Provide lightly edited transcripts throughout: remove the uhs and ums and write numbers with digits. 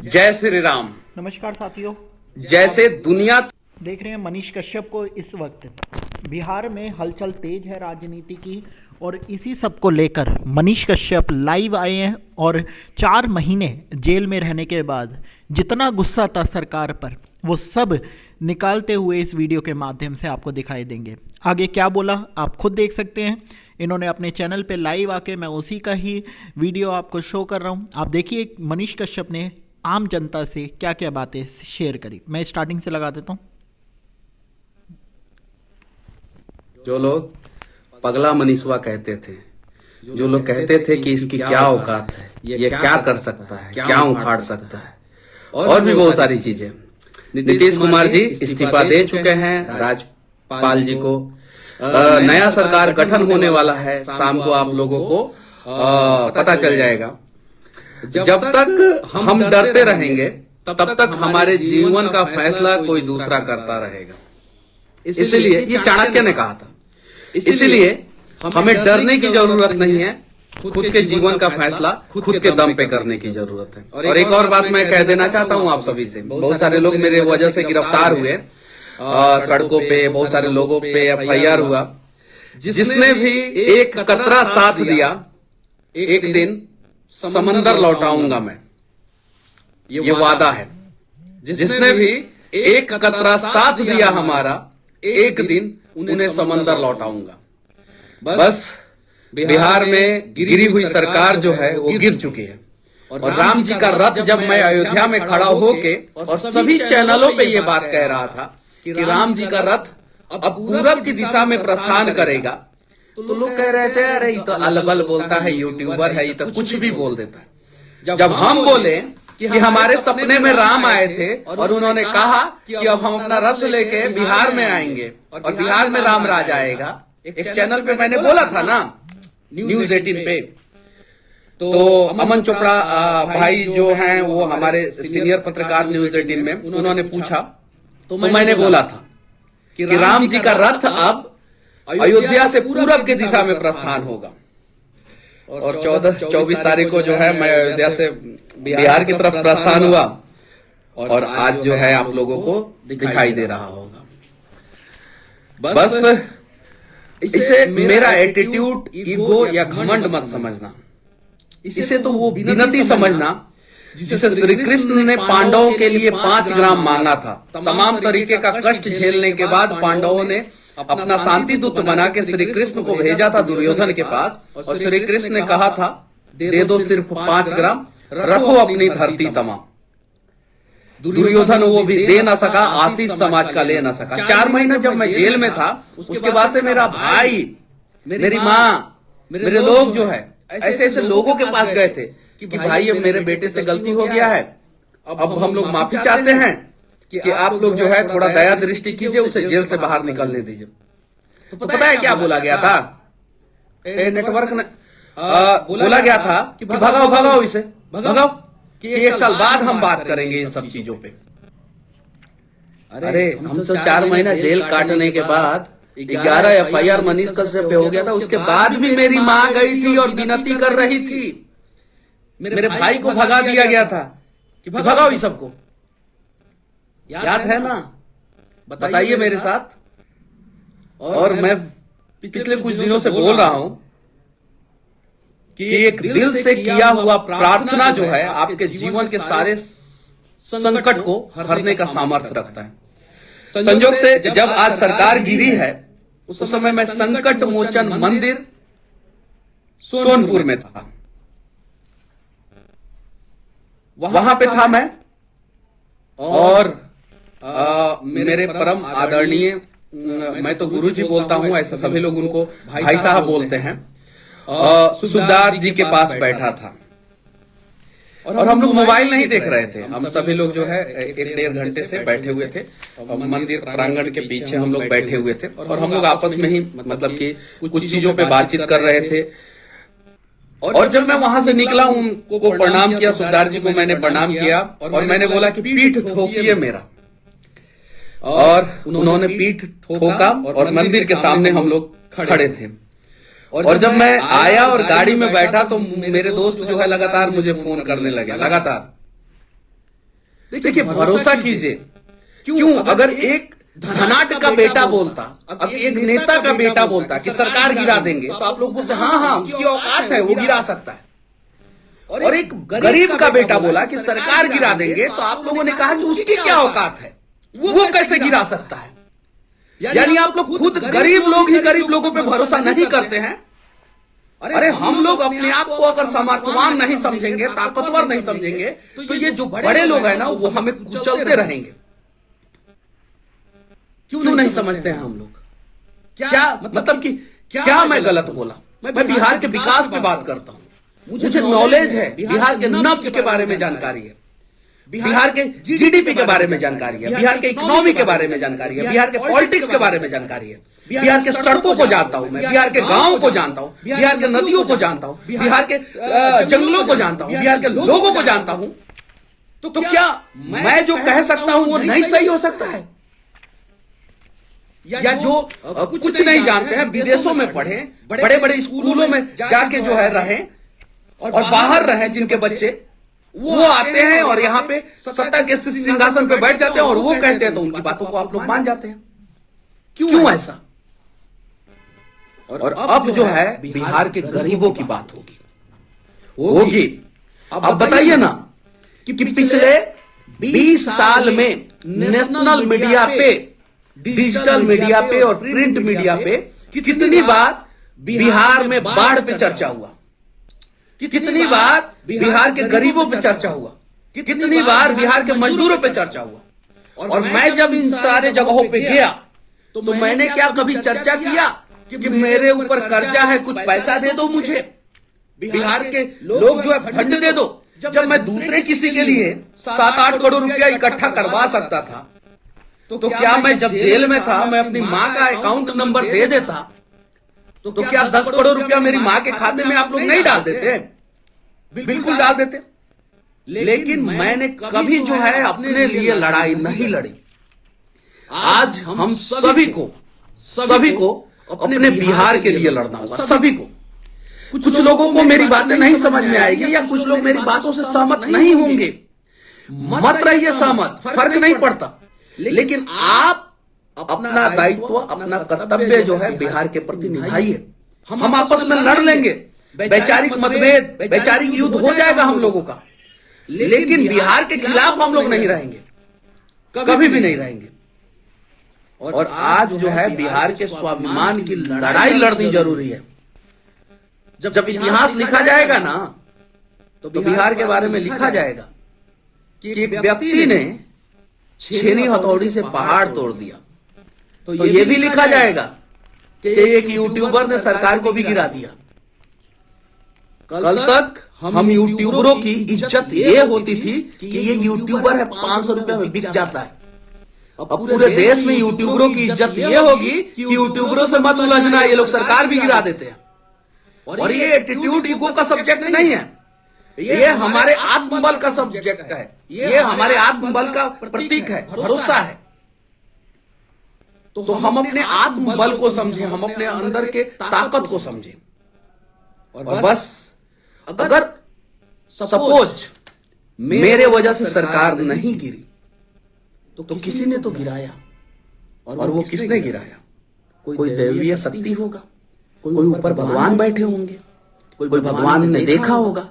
जय श्री राम। नमस्कार साथियों, जैसे दुनिया देख रहे हैं मनीष कश्यप को। इस वक्त बिहार में हलचल तेज है राजनीति की, और इसी सब को लेकर मनीष कश्यप लाइव आए हैं और 4 महीने जेल में रहने के बाद जितना गुस्सा था सरकार पर वो सब निकालते हुए इस वीडियो के माध्यम से आपको दिखाई देंगे। आगे क्या बोला आप खुद देख सकते हैं। इन्होंने अपने चैनल पे लाइव आके, मैं उसी का ही वीडियो आपको शो कर रहा हूँ। आप देखिए मनीष कश्यप ने आम जनता से क्या क्या बातें शेयर करी। मैं स्टार्टिंग से लगा देता हूँ। जो लोग पगला मनीषवा कहते थे, जो लोग कहते थे कि इसकी क्या औकात है, ये क्या कर सकता है, क्या उखाड़ सकता है, और भी बहुत सारी चीजें। नीतीश कुमार जी इस्तीफा दे चुके हैं राज्यपाल जी को। नया सरकार गठन होने वाला है, शाम को आप लोगों को पता चल जाएगा। जब तक हम डरते रहेंगे तब तक हमारे जीवन का फैसला कोई दूसरा करता रहेगा। इसलिए ये चाणक्य ने कहा था, इसलिए हमें डरने की जरूरत नहीं है, खुद के जीवन का फैसला खुद के दम पे करने की जरूरत है। और एक और बात मैं कह देना चाहता हूं आप सभी से, बहुत सारे लोग मेरे वजह से गिरफ्तार हुए, सड़कों पे बहुत सारे लोगों पे FIR हुआ। जिसने भी एक कतरा साथ दिया, एक दिन समंदर लौटाऊंगा मैं, ये वादा है। जिसने भी एक कतरा साथ दिया हमारा, एक दिन उन्हें समंदर लौटाऊंगा। बस बिहार में गिरी हुई सरकार जो है वो गिर चुकी है। और राम जी का रथ जब मैं अयोध्या में खड़ा होके और सभी चैनलों पे ये बात कह रहा था कि राम जी का रथ अब पूरब की दिशा में प्रस्थान करेगा, तो लोग कह रहे थे अरे ये तो अलबल बोलता है, यूट्यूबर है, ये तो कुछ भी बोल देता है। जब हम बोले कि हमारे सपने में राम आए थे और उन्होंने कहा कि अब हम अपना रथ लेके बिहार में आएंगे और बिहार में राम राज आएगा, एक चैनल पे मैंने बोला था ना, न्यूज़ 18 पे। तो अमन चोपड़ा भाई जो हैं वो हमारे सीनियर पत्रकार न्यूज़ 18 में, उन्होंने पूछा तो मैंने बोला था कि राम जी का रथ अब अयोध्या से पूरब की दिशा में प्रस्थान होगा। और 24 तारीख को जो है मैं अयोध्या से बिहार की तरफ प्रस्थान हुआ, और आज जो है आप लोगों को दिखाई दे रहा होगा। बस इसे मेरा एटीट्यूड, ईगो या घमंड मत समझना, इसे तो वो विनती समझना जिसे श्री कृष्ण ने पांडवों के लिए 5 ग्राम मांगा था। तमाम तरीके का कष्ट झेलने के बाद पांडवों ने अपना शांति दूत बना के श्री कृष्ण को भेजा था दुर्योधन के पास, और श्री कृष्ण ने कहा था दे दो सिर्फ 5 ग्राम, रखो अपनी धरती तमाम। दुर्योधन वो भी दे ना सका, आशीष समाज का ले ना सका। 4 महीना जब मैं जेल में था, उसके बाद से मेरा भाई, मेरी माँ, मेरे लोग जो है ऐसे ऐसे लोगों के पास गए थे कि भाई अब मेरे बेटे से गलती हो गया है, अब हम लोग माफी चाहते हैं कि आप लोग जो है थोड़ा दया दृष्टि कीजिए, उसे जेल से बाहर निकलने दीजिए। तो पता है क्या बोला गया था? नेटवर्क ने बोला गया था कि भगाओ भगाओ इसे, भगाओ, कि 1 साल बाद हम बात करेंगे इन सब चीजों पे। अरे हम तो 4 महीना जेल काटने के बाद 11 FIR मनीष कश्यप पे हो गया था। उसके बाद भी मेरी माँ गई थी और विनती कर रही थी, मेरे भाई को भगा दिया गया था कि भगाओ इस सबको। याद है ना? बताइए मेरे साथ। और मैं पिछले कुछ दिनों से बोल रहा हूं कि एक दिल से किया हुआ प्रार्थना जो है आपके जीवन के सारे संकट को हरने का सामर्थ्य रखता है। संयोग से जब आज सरकार गिरी है, उस समय मैं संकट मोचन मंदिर सोनपुर में था, वहां पे था मैं। और मेरे परम आदरणीय, मैं तो गुरुजी बोलता हूं, ऐसा सभी लोग उनको भाई साहब बोलते हैं, सुखदार जी के पास बैठा था। और हम लोग मोबाइल नहीं देख रहे थे, हम सभी लोग जो है 1-1.5 घंटे से बैठे हुए थे। मंदिर प्रांगण के पीछे हम लोग बैठे हुए थे और हम लोग आपस में ही मतलब कि कुछ चीजों पे बातचीत कर रहे थे। और जब मैं वहां से निकला, उनको प्रणाम किया, सुखदार जी को मैंने प्रणाम किया और मैंने बोला कि पीठ ठोकिए मेरा। और उन्होंने पीठ ठोका और मंदिर के सामने हम लोग खड़े थे। और जब मैं आया और गाड़ी में बैठा तो मेरे दोस्त जो है लगातार मुझे फोन करने लगे, लगातार देखिए, भरोसा कीजिए। क्यों? अगर एक धनाट का बेटा बोलता, अब एक नेता का बेटा बोलता कि सरकार गिरा देंगे, तो आप लोग बोलते हाँ हाँ उसकी औकात है, वो गिरा सकता है। और एक गरीब का बेटा बोला कि सरकार गिरा देंगे, तो आप लोगों ने कहा कि उसकी क्या औकात है, वो कैसे गिरा सकता है। यानी आप लोग खुद गरीब लोग ही गरीब लोगों पे भरोसा नहीं करते हैं। अरे हम लोग अपने आप को अगर सामर्थ्यवान नहीं समझेंगे, ताकतवर नहीं समझेंगे, तो ये जो बड़े लोग हैं ना, वो हमें कुचलते रहेंगे। क्यों नहीं समझते हैं हम लोग? क्या मतलब कि क्या मैं गलत बोला? मैं बिहार के विकास पे बात करता हूं, मुझे नॉलेज है, बिहार के नब्ज के बारे में जानकारी है, बिहार के जीडीपी के बारे में जानकारी है, बिहार के इकोनॉमी के बारे में जानकारी है, बिहार के पॉलिटिक्स के बारे में जानकारी है, बिहार के सड़कों को जानता हूं मैं, बिहार के गांवों को जानता हूं, बिहार के नदियों को जानता हूं, बिहार के जंगलों को जानता हूं, बिहार के लोगों को जानता हूं। तो क्या मैं जो कह सकता हूं वो नहीं सही हो सकता है? या जो कुछ नहीं जानते हैं, विदेशों में पढ़े, बड़े बड़े स्कूलों में जाके जो है रहे और बाहर रहे, जिनके बच्चे वो आते हैं और यहाँ पे सत्ता के सिंहासन पे बैठ जाते हैं और वो कहते हैं, तो उनकी बातों को आप लोग मान जाते हैं। क्यों ऐसा? और अब जो है बिहार के गरीबों की बात होगी। अब बताइए ना कि पिछले 20 साल में नेशनल मीडिया पे, डिजिटल मीडिया पे और प्रिंट मीडिया पे कितनी बार बिहार में बाढ़ पे चर्चा हुआ, कितनी बार बिहार के गरीबों पे चर्चा हुआ, कितनी बार बिहार के मजदूरों पे चर्चा हुआ। और मैं जब इन सारे जगहों पे गया तो मैंने क्या कभी चर्चा किया कि मेरे ऊपर कर्जा है, कुछ पैसा दे दो मुझे, बिहार के लोग जो है फंड दे दो। जब मैं दूसरे किसी के लिए 7-8 करोड़ रुपया इकट्ठा करवा सकता था, तो क्या मैं जब जेल में था मैं अपनी माँ का अकाउंट नंबर दे देता, तो क्या 10 करोड़ रुपया मेरी माँ के खाते में आप लोग नहीं डाल देते? बिल्कुल डाल देते। लेकिन मैंने कभी जो है अपने लिए लड़ाई नहीं लड़ी। आज हम सभी को अपने बिहार के लिए लड़ना होगा, सभी को। कुछ लोगों को मेरी बातें नहीं समझ में आएगी या कुछ लोग मेरी बातों से सहमत नहीं होंगे, मत रहिए सहमत, फर्क नहीं पड़ता। लेकिन आप अपना दायित्व, अपना कर्तव्य जो है बिहार के प्रति निभाइए। हम आपस में लड़ लेंगे, वैचारिक मतभेद, वैचारिक युद्ध हो जाएगा हम लोगों का, लेकिन बिहार के खिलाफ हम लोग नहीं रहेंगे, कभी भी नहीं रहेंगे। और आज जो है बिहार के स्वाभिमान की लड़ाई लड़नी जरूरी है। जब इतिहास लिखा जाएगा ना, तो बिहार के बारे में लिखा जाएगा कि एक व्यक्ति ने छेनी हथौड़ी से पहाड़ तोड़ दिया। तो ये भी लिखा जाएगा कि एक यूट्यूबर ने सरकार को भी गिरा दिया। कल तक हम यूट्यूबरों की इज्जत ये होती थी कि ये यूट्यूबर है, 500 रुपए में बिक जाता है। अब पूरे देश में यूट्यूबरों की इज्जत ये होगी कि यूट्यूबरों से मत उलझना, ये लोग सरकार भी गिरा देते हैं। और ये एटीट्यूड ईगो का सब्जेक्ट नहीं है, ये हमारे आत्मबल का सब्जेक्ट है, ये हमारे आत्मबल का प्रतीक है, भरोसा है। तो हम अपने आत्मबल को समझें, हम अपने अंदर के ताकत को समझें। और बस अगर सपोज मेरे वजह से सरकार नहीं गिरी, तो किसी ने तो गिराया। और वो किसने गिराया? कोई दैवीय शक्ति होगा, कोई ऊपर भगवान बैठे होंगे, कोई भगवान ने देखा होगा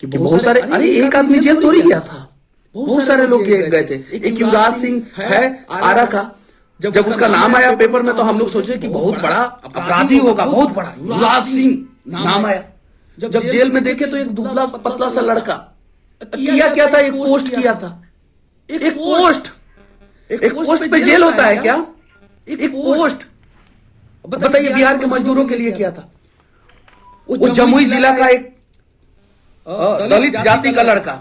कि बहुत सारे, अरे एक आदमी जेल थोड़ी गया था, बहुत सारे लोग गए थे। एक युवराज सिंह है आरा का, जब उसका नाम आया पेपर में तो हम लोग सोचे कि बहुत बड़ा अपराधी होगा, बहुत बड़ा युवराज सिंह नाम आया। जब जेल में देखे तो एक दुबला पतला सा लड़का किया क्या था, एक पोस्ट किया था, एक पोस्ट पे जेल होता है क्या? एक पोस्ट। बताइए बिहार के मजदूरों के लिए क्या था? वो जमुई जिला का एक दलित जाति का लड़का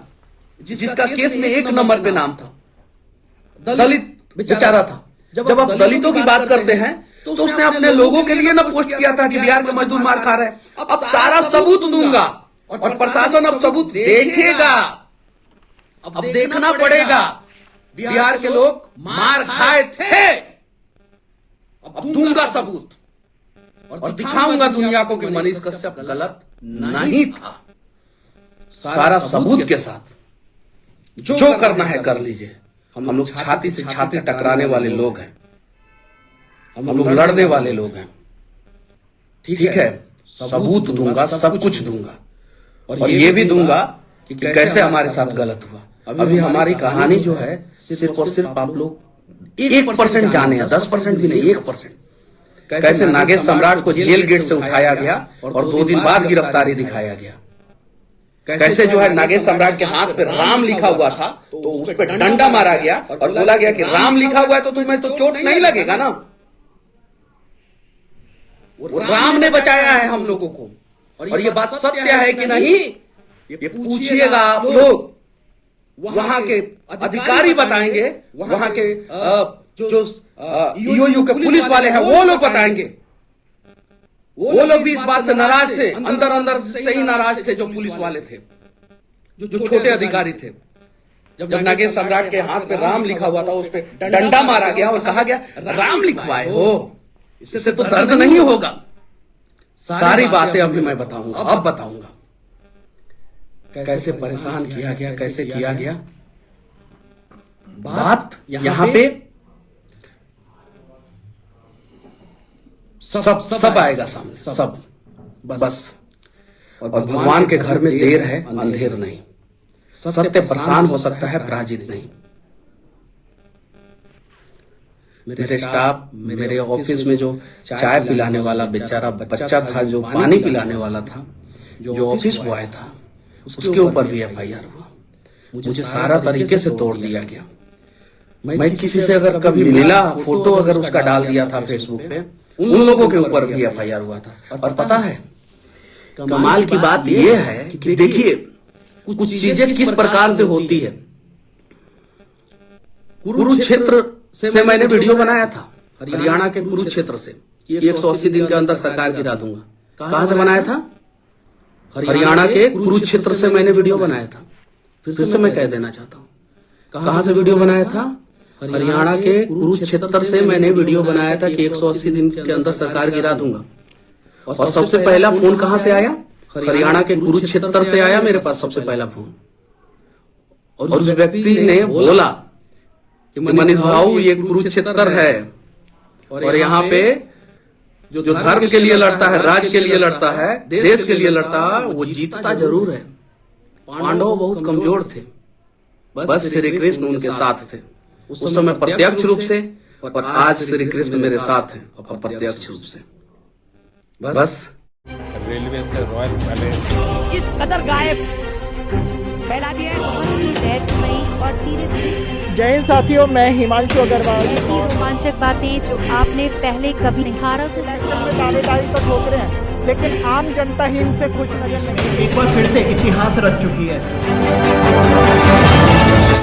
जिसका केस में 1 नंबर पे नाम था, दलित बेचारा था। जब आप दलितों की बात करते हैं तो उसने अपने लोगों के लिए ना पोस्ट किया था कि बिहार के मजदूर मार खा रहे हैं, अब सारा सबूत दूंगा और प्रशासन अब सबूत देखेगा। अब देखना पड़ेगा बिहार के लोग मार खाए थे, अब दूंगा सबूत और दिखाऊंगा दुनिया को कि मनीष कश्यप गलत नहीं था, सारा सबूत के साथ। जो करना है कर लीजिए। हम लोग छाती से छाती टकराने वाले लोग हैं, हम लोग लड़ने वाले लोग हैं। ठीक है, सबूत दूंगा, सब कुछ दूंगा, और ये भी दूंगा कि कैसे हमारे साथ गलत हुआ। अभी हमारी कहानी जो है सिर्फ और सिर्फ आप लोग 1% जाने हैं, 10% भी नहीं, 1%। कैसे नागेश सम्राट को जेल गेट से उठाया गया और 2 दिन बाद गिरफ्तारी दिखाया गया। कैसे जो है नागेश सम्राट के हाथ पे राम लिखा हुआ था तो उस पे डंडा मारा गया और बोला गया कि राम लिखा हुआ है तो तुम्हें तो चोट नहीं लगेगा ना। राम ने बचाया है हम लोगों को, और ये बात सत्य है कि नहीं ये पूछिएगा आप लोग। वहां के अधिकारी बताएंगे, वहां के जो ईओयू के पुलिस वाले हैं वो लोग बताएंगे। वो लोग भी इस बात से नाराज थे, अंदर अंदर से ही नाराज थे जो पुलिस वाले थे, जो छोटे अधिकारी थे। जब नागेश सम्राट के हाथ पे राम लिखा हुआ था उस पे डंडा मारा गया और कहा गया राम लिखवाए हो, इससे तो दर्द नहीं होगा। सारी बातें अभी मैं बताऊंगा, अब बताऊंगा कैसे परेशान किया गया, कैसे किया गया। बात यहां पे सब आएगा सामने, सब बस। और भगवान के घर में देर है अंधेर नहीं। सत्य परेशान हो सकता है, पराजित नहीं। मेरे स्टाफ, मेरे ऑफिस में जो चाय पिलाने वाला बेचारा बच्चा था, जो पानी पिलाने वाला था, जो ऑफिस बॉय था, उसके ऊपर भी FIR हुआ। मुझे सारा तरीके से तोड़ दिया गया। मैं किसी से अगर कभी मिला, फोटो अगर उसका डाल दिया था फेसबुक पे, उन लोगों के ऊपर भी FIR हुआ था। और पता है कमाल की बात यह है कि देखिए कुछ चीजें किस प्रकार से होती है। कुरुक्षेत्र से मैंने वीडियो बनाया था, हरियाणा के कुरुक्षेत्र से, 180 दिन के अंदर सरकार गिरा दूंगा। कहां से बनाया था? हरियाणा के कुरुक्षेत्र से मैंने वीडियो बनाया था। फिर से मैं कह देना चाहता हूं, कहां से वीडियो बनाया था? हरियाणा के कुरुक्षेत्र से मैंने वीडियो बनाया था कि 180 दिन के अंदर सरकार गिरा दूंगा। और सबसे पहला फोन कहां से आया? हरियाणा के कुरुक्षेत्र से आया मेरे पास सबसे पहला फोन। और उस व्यक्ति ने बोला कि मनीष भाऊ ये कुरुक्षेत्र है, और यहाँ पे जो धर्म के लिए लड़ता है, राज्य के लिए लड़ता है, देश के लिए लड़ता है, वो जीतता जरूर है। पांडव बहुत कमजोर थे, बस श्री कृष्ण उनके साथ थे उस समय प्रत्यक्ष रूप से, और आज श्री कृष्ण मेरे साथ हैं अप्रत्यक्ष रूप से। बस रेलवे से रॉयल पैलेस इस कदर गायब फैला दिया है। बहुत सी रहस्यमयी और सीरियस जय हिंद साथियों, मैं हिमांशु अग्रवाल। ऐसी रोमांचक बातें जो आपने पहले कभी नहीं। 1870 में दावेदारी तो ठोक रहे हैं, लेकिन आम जनता ही इनसे खुश नजर नहीं। एक बार फिर से इतिहास रच चुकी है।